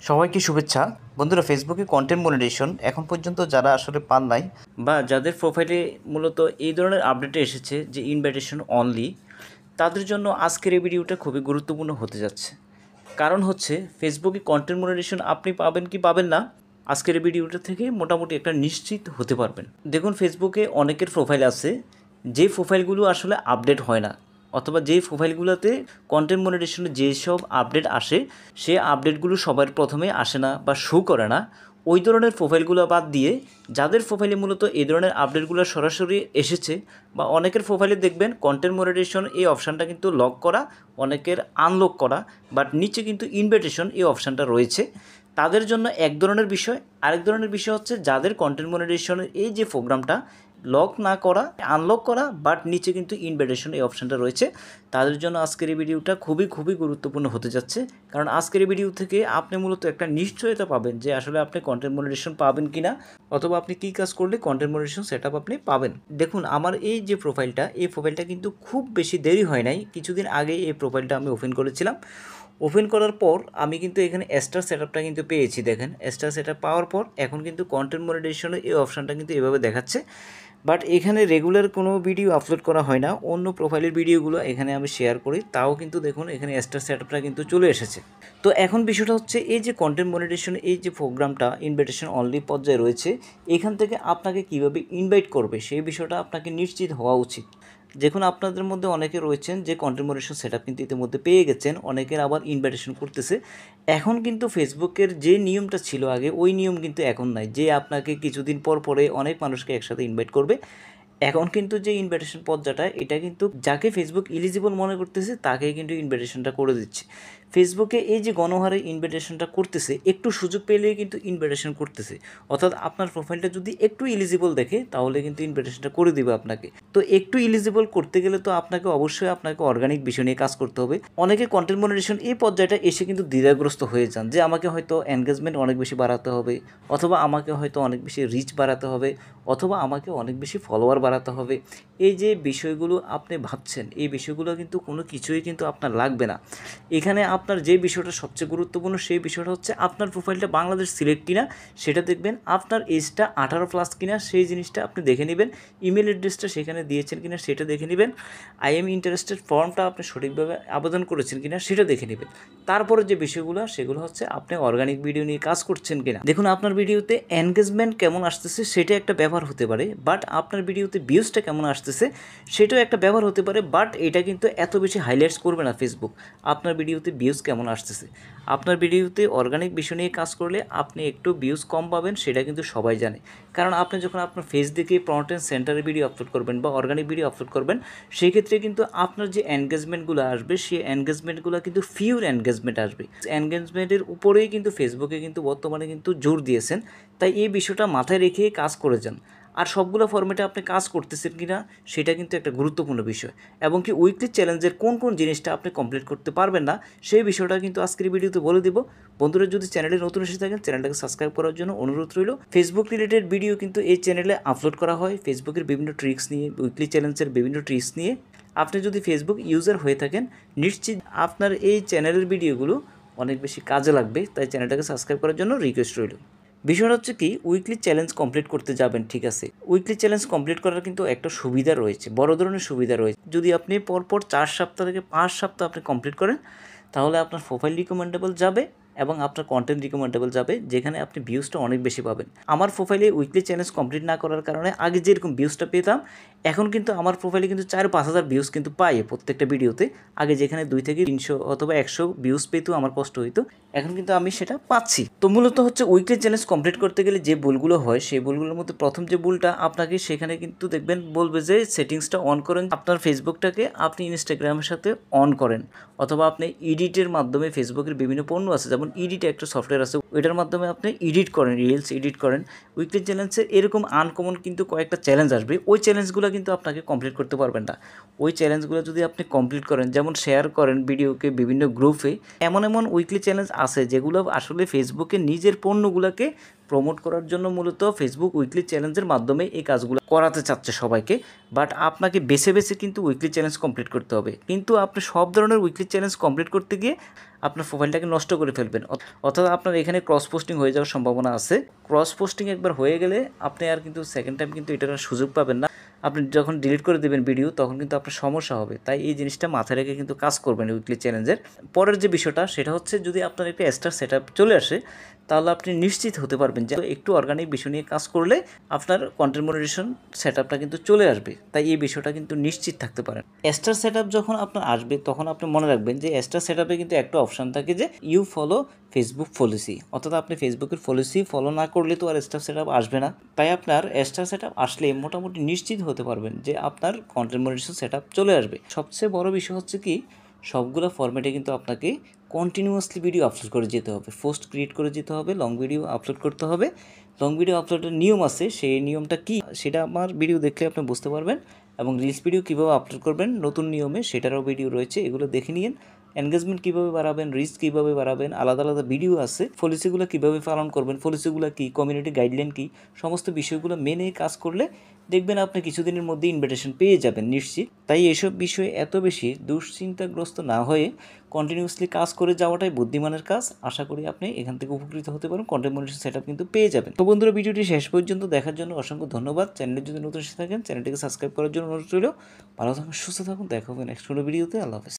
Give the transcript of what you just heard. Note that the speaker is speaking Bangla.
সবাইকে শুভেচ্ছা। বন্ধুরা, ফেসবুকে কন্টেন্ট মনিটাইজেশন এখন পর্যন্ত যারা আসলে পান নাই বা যাদের প্রোফাইলে মূলত এই ধরনের আপডেটে এসেছে যে ইনভাইটেশন অনলি, তাদের জন্য আজকের এই ভিডিওটা খুবই গুরুত্বপূর্ণ হতে যাচ্ছে। কারণ হচ্ছে ফেসবুকে কন্টেন্ট মনিটাইজেশন আপনি পাবেন কি পাবেন না, আজকের এই ভিডিওটা থেকে মোটামুটি একটা নিশ্চিত হতে পারবেন। দেখুন, ফেসবুকে অনেকের প্রোফাইল আছে যে প্রোফাইলগুলো আসলে আপডেট হয় না, অথবা যেই প্রোফাইলগুলোতে কন্টেন্ট মনিটাইজেশনে যেসব আপডেট আসে সে আপডেটগুলো সবার প্রথমে আসে না বা শো করে না। ওই ধরনের প্রোফাইলগুলো বাদ দিয়ে যাদের প্রোফাইলে মূলত এই ধরনের আপডেটগুলো সরাসরি এসেছে, বা অনেকের প্রোফাইলে দেখবেন কন্টেন্ট মনিটাইজেশন এই অপশানটা কিন্তু লক করা, অনেকের আনলক করা, বাট নিচে কিন্তু ইনভাইটেশন এই অপশানটা রয়েছে। তাদের জন্য এক ধরনের বিষয়। আরেক ধরনের বিষয় হচ্ছে যাদের কন্টেন্ট মনিটাইজেশনের এই যে প্রোগ্রামটা লক না করা, আনলক করা, বাট নিচে কিন্তু ইনভাইটেশন এই অপশানটা রয়েছে, তাদের জন্য আজকের এই ভিডিওটা খুবই গুরুত্বপূর্ণ হতে যাচ্ছে। কারণ আজকের এই ভিডিও থেকে আপনি মূলত একটা নিশ্চয়তা পাবেন যে আসলে আপনি কন্টেন্ট মনিটাইজেশন পাবেন কিনা, অথবা আপনি কী কাজ করলে কন্টেন্ট মনিটাইজেশন সেটআপ আপনি পাবেন। দেখুন, আমার এই যে প্রোফাইলটা, এই প্রোফাইলটা কিন্তু খুব বেশি দেরি হয় নাই। কিছুদিন আগে এই প্রোফাইলটা আমি ওপেন করেছিলাম। ওপেন করার পর আমি কিন্তু এখানে স্টার সেটআপটা কিন্তু পেয়েছি। দেখেন, স্টার সেটআপ পাওয়ার পর এখন কিন্তু কন্টেন্ট মনিটাইজেশনের এই অপশানটা কিন্তু এভাবে দেখাচ্ছে। বাট এখানে রেগুলার কোনো ভিডিও আপলোড করা হয় না, অন্য প্রোফাইলের ভিডিওগুলো এখানে আমি শেয়ার করি, তাও কিন্তু দেখুন এখানে স্টার সেটআপটা কিন্তু চলে এসেছে। তো এখন বিষয়টা হচ্ছে এই যে কন্টেন্ট মনিটাইজেশন এই যে প্রোগ্রামটা ইনভাইটেশন অনলি পর্যায়ে রয়েছে, এখান থেকে আপনাকে কিভাবে ইনভাইট করবে সেই বিষয়টা আপনাকে নিশ্চিত হওয়া উচিত। দেখুন, আপনাদের মধ্যে অনেকে রয়েছেন যে কন্টেন্ট মনিটাইজেশন সেটআপ কিন্তু ইতিমধ্যে পেয়ে গেছেন, অনেকের আবার ইনভাইটেশন করতেছে। এখন কিন্তু ফেসবুকের যে নিয়মটা ছিল আগে, ওই নিয়ম কিন্তু এখন নাই যে আপনাকে কিছুদিন পর পরে অনেক মানুষকে একসাথে ইনভাইট করবে। এখন কিন্তু যে ইনভাইটেশন পর্যাটা, এটা কিন্তু যাকে ফেসবুক এলিজিবল মনে করতেছে তাকেই কিন্তু ইনভাইটেশনটা করে দিচ্ছে। ফেসবুকে এই যে গণহারে ইনভাইটেশনটা করতেছে, একটু সুযোগ পেলেই কিন্তু ইনভাইটেশন করতেছে। অর্থাৎ আপনার প্রোফাইলটা যদি একটু এলিজিবল দেখে তাহলে কিন্তু ইনভাইটেশনটা করে দিবে আপনাকে। তো একটু এলিজিবল করতে গেলে তো আপনাকে অর্গানিক বিষয় নিয়ে কাজ করতে হবে। অনেকে কন্টেন্ট মনিটাইজেশন এই পর্যায়টা এসে কিন্তু দ্বিধাগ্রস্ত হয়ে যান যে আমাকে হয়তো এনগেজমেন্ট অনেক বেশি বাড়াতে হবে, অথবা আমাকে হয়তো অনেক বেশি রিচ বাড়াতে হবে, অথবা আমাকে অনেক বেশি ফলোয়ার বাড়াতে হবে। এই যে বিষয়গুলো আপনি ভাবছেন, এই বিষয়গুলো কিন্তু কোনো কিছুই কিন্তু আপনার লাগবে না। এখানে আপনার যে বিষয়টা সবচেয়ে গুরুত্বপূর্ণ, সেই বিষয়টা হচ্ছে আপনার প্রোফাইলটা বাংলাদেশ সিলেক্ট কিনা সেটা দেখবেন, আপনার এজটা 18+ কিনা সেই জিনিসটা আপনি দেখে নেবেন, ইমেল অ্যাড্রেসটা সেখানে দিয়েছেন কিনা সেটা দেখে নেবেন, আই এম ইন্টারেস্টেড ফর্মটা আপনি সঠিকভাবে আবেদন করেছেন কিনা সেটা দেখে নেবেন। তারপরে যে বিষয়গুলো, সেগুলো হচ্ছে আপনি অর্গানিক ভিডিও নিয়ে কাজ করছেন কিনা। দেখুন, আপনার ভিডিওতে এনগেজমেন্ট কেমন আসতেছে সেটা একটা ব্যবহার হতে পারে, বাট আপনার ভিডিওতে ভিউজটা কেমন আসতেছে সেটাও একটা ব্যবহার হতে পারে, বাট এটা কিন্তু এত বেশি হাইলাইটস করবে না ফেসবুক। আপনার ভিডিওতে ভিউজ কেমন আসতেছে, আপনার ভিডিওতে অর্গানিক বিষয় নিয়ে কাজ করলে আপনি একটু ভিউজ কম পাবেন, সেটা কিন্তু সবাই জানে। কারণ আপনি যখন আপনার ফেস দেখে কন্টেন্ট সেন্টারে ভিডিও আপলোড করবেন বা অর্গানিক ভিডিও আপলোড করবেন, সেই ক্ষেত্রে কিন্তু আপনার যে এনগেজমেন্টগুলো আসবে, সেই এনগেজমেন্টগুলো কিন্তু ফিউর এনগেজমেন্ট আসবে। এনগেজমেন্টের উপরেই কিন্তু ফেসবুকে কিন্তু বর্তমানে কিন্তু জোর দিয়েছেন। তাই এই বিষয়টা মাথায় রেখে কাজ করে যান। আর সবগুলো ফর্মেটে আপনি কাজ করতেছেন কি না সেটা কিন্তু একটা গুরুত্বপূর্ণ বিষয়। এবং কি উইকলি চ্যালেঞ্জের কোন জিনিসটা আপনি কমপ্লিট করতে পারবেন না সেই বিষয়টা কিন্তু আজকের ভিডিওতে বলে দিব। বন্ধুরা, যদি চ্যানেলে নতুন এসে থাকেন চ্যানেলটাকে সাবস্ক্রাইব করার জন্য অনুরোধ রইল। ফেসবুক রিলেটেড ভিডিও কিন্তু এই চ্যানেলে আপলোড করা হয়, ফেসবুকের বিভিন্ন ট্রিক্স নিয়ে, উইকলি চ্যালেঞ্জের বিভিন্ন ট্রিক্স নিয়ে। আপনি যদি ফেসবুক ইউজার হয়ে থাকেন, নিশ্চিত আপনার এই চ্যানেলের ভিডিওগুলো অনেক বেশি কাজে লাগবে। তাই চ্যানেলটাকে সাবস্ক্রাইব করার জন্য রিকোয়েস্ট রইল। বিষয়টা হচ্ছে কি, উইকলি চ্যালেঞ্জ কমপ্লিট করতে যাবেন, ঠিক আছে, উইকলি চ্যালেঞ্জ কমপ্লিট করার কিন্তু একটা সুবিধা রয়েছে, বড় ধরনের সুবিধা রয়েছে। যদি আপনি পরপর 4 সপ্তাহ থেকে 5 সপ্তাহ আপনি কমপ্লিট করেন, তাহলে আপনার প্রোফাইল রিকমেন্ডেবল যাবে এবং আপনার কন্টেন্ট রিকমেন্ডেবল যাবে, যেখানে আপনি ভিউজটা অনেক বেশি পাবেন। আমার প্রোফাইলে উইকলি চ্যালেঞ্জ কমপ্লিট না করার কারণে আগে যেরকম ভিউজটা পেতাম, এখন কিন্তু আমার প্রোফাইলে কিন্তু 4-5 হাজার ভিউজ কিন্তু পাই প্রত্যেকটা ভিডিওতে। আগে যেখানে 2 থেকে 300 অথবা 100 ভিউজ পেতেও আমার কষ্ট হইতো, এখন কিন্তু আমি সেটা পাচ্ছি। তো মূলত হচ্ছে উইকলি চ্যালেঞ্জ কমপ্লিট করতে গেলে যে ভুলগুলো হয়, সেই ভুলগুলোর মধ্যে প্রথম যে ভুলটা, আপনাকে সেখানে কিন্তু দেখবেন বলবে যে সেটিংসটা অন করেন, আপনার ফেসবুকটাকে আপনি ইনস্টাগ্রামের সাথে অন করেন, অথবা আপনি এডিটের মাধ্যমে ফেসবুকের বিভিন্ন পণ্য আছে, যেমন এডিট একটা সফটওয়্যার আছে, ওইটার মাধ্যমে আপনি এডিট করেন, রিলস এডিট করেন। উইকলি চ্যালেঞ্জের এরকম আনকমন কিন্তু কয়েকটা চ্যালেঞ্জ আসবে, ওই চ্যালেঞ্জগুলো কিন্তু আপনাকে কমপ্লিট করতে পারবেন না। ওই চ্যালেঞ্জগুলো যদি আপনি কমপ্লিট করেন, যেমন শেয়ার করেন ভিডিওকে বিভিন্ন গ্রুপে, এমন উইকলি চ্যালেঞ্জ আছে যেগুলো আসলে ফেসবুকে নিজের পণ্যগুলোকে প্রমোট করার জন্য মূলত ফেসবুক উইকলি চ্যালেঞ্জের মাধ্যমে এই কাজগুলো করাতে চাচ্ছে সবাইকে। বাট আপনাকে বেছে বেছে কিন্তু উইকলি চ্যালেঞ্জ কমপ্লিট করতে হবে, কিন্তু আপনি সব ধরনের উইকলি চ্যালেঞ্জ কমপ্লিট করতে গিয়ে আপনার প্রোফাইলটাকে নষ্ট করে ফেলবেন, অর্থাৎ আপনার এখানে ক্রস পোস্টিং হয়ে যাওয়ার সম্ভাবনা আছে। ক্রস পোস্টিং একবার হয়ে গেলে আপনি আর কিন্তু সেকেন্ড টাইম কিন্তু এটার সুযোগ পাবেন না। আপনি যখন ডিলিট করে দেবেন ভিডিও তখন কিন্তু আপনার সমস্যা হবে। তাই এই জিনিসটা মাথায় রেখে কিন্তু কাজ করবেন উইকলি চ্যালেঞ্জের। পরের যে বিষয়টা সেটা হচ্ছে, যদি আপনার একটা এক্সট্রা সেট আপ চলে আসে তাহলে আপনি নিশ্চিত হতে পারবেন যে একটু অর্গানিক বিষয় নিয়ে কাজ করলে আপনার কন্টেন্ট মনিটাইজেশন সেট আপটা কিন্তু চলে আসবে। তাই এই বিষয়টা কিন্তু নিশ্চিত থাকতে পারেন। এক্সট্রা সেট আপ যখন আপনার আসবে তখন আপনি মনে রাখবেন যে এক্সট্রা সেট আপে কিন্তু একটা অপশান থাকে যে ইউ ফলো ফেসবুক পলিসি, অর্থাৎ আপনি ফেসবুকের পলিসি ফলো না করলে তো আর এক্সট্রা সেট আপ আসবে না। তাই আপনার এক্সট্রা সেট আপ আসলে মোটামুটি নিশ্চিত হতে পারবেন যে আপনার কন্টেন্ট মনিটাইজেশন সেট আপ চলে আসবে। সবচেয়ে বড় বিষয় হচ্ছে কি, সবগুলো ফরম্যাটে কিন্তু আপনাকে কন্টিনিউয়াসলি ভিডিও আপলোড করে যেতে হবে, পোস্ট ক্রিয়েট করে যেতে হবে, লং ভিডিও আপলোড করতে হবে। লং ভিডিও আপলোডের নিয়ম আছে, সেই নিয়মটা কি সেটা আমার ভিডিও দেখলে আপনি বুঝতে পারবেন। এবং রিলস ভিডিও কীভাবে আপলোড করবেন নতুন নিয়মে সেটারও ভিডিও রয়েছে, এগুলো দেখে নিন। এনগেজমেন্ট কীভাবে বাড়াবেন, রিচ কীভাবে বাড়াবেন, আলাদা আলাদা ভিডিও আছে। পলিসিগুলো কীভাবে পালন করবেন, পলিসিগুলো কী, কমিউনিটি গাইডলাইন কী, সমস্ত বিষয়গুলো মেনে কাজ করলে দেখবেন আপনি কিছুদিনের মধ্যে ইনভিটেশন পেয়ে যাবেন নিশ্চিত। তাই এসব বিষয়ে এত বেশি দুশ্চিন্তাগ্রস্ত না হয়ে কন্টিনিউয়াসলি কাজ করে যাওয়াটাই বুদ্ধিমানের কাজ। আশা করি আপনি এখান থেকে উপকৃত হতে পারেন, কন্টেন্ট মনিটাইজেশন সেটআপ কিন্তু পেয়ে যাবেন। তো বন্ধুরা, ভিডিওটি শেষ পর্যন্ত দেখার জন্য অসংখ্য ধন্যবাদ। চ্যানেলে যদি নতুন এসে থাকেন চ্যানেলটিকে সাবস্ক্রাইব করার জন্য অনুরোধ রইল। ভালো থাকুন, সুস্থ থাকুন, দেখা হবে নেক্সট কোনো ভিডিওতে। আল্লাহ হাফেজ।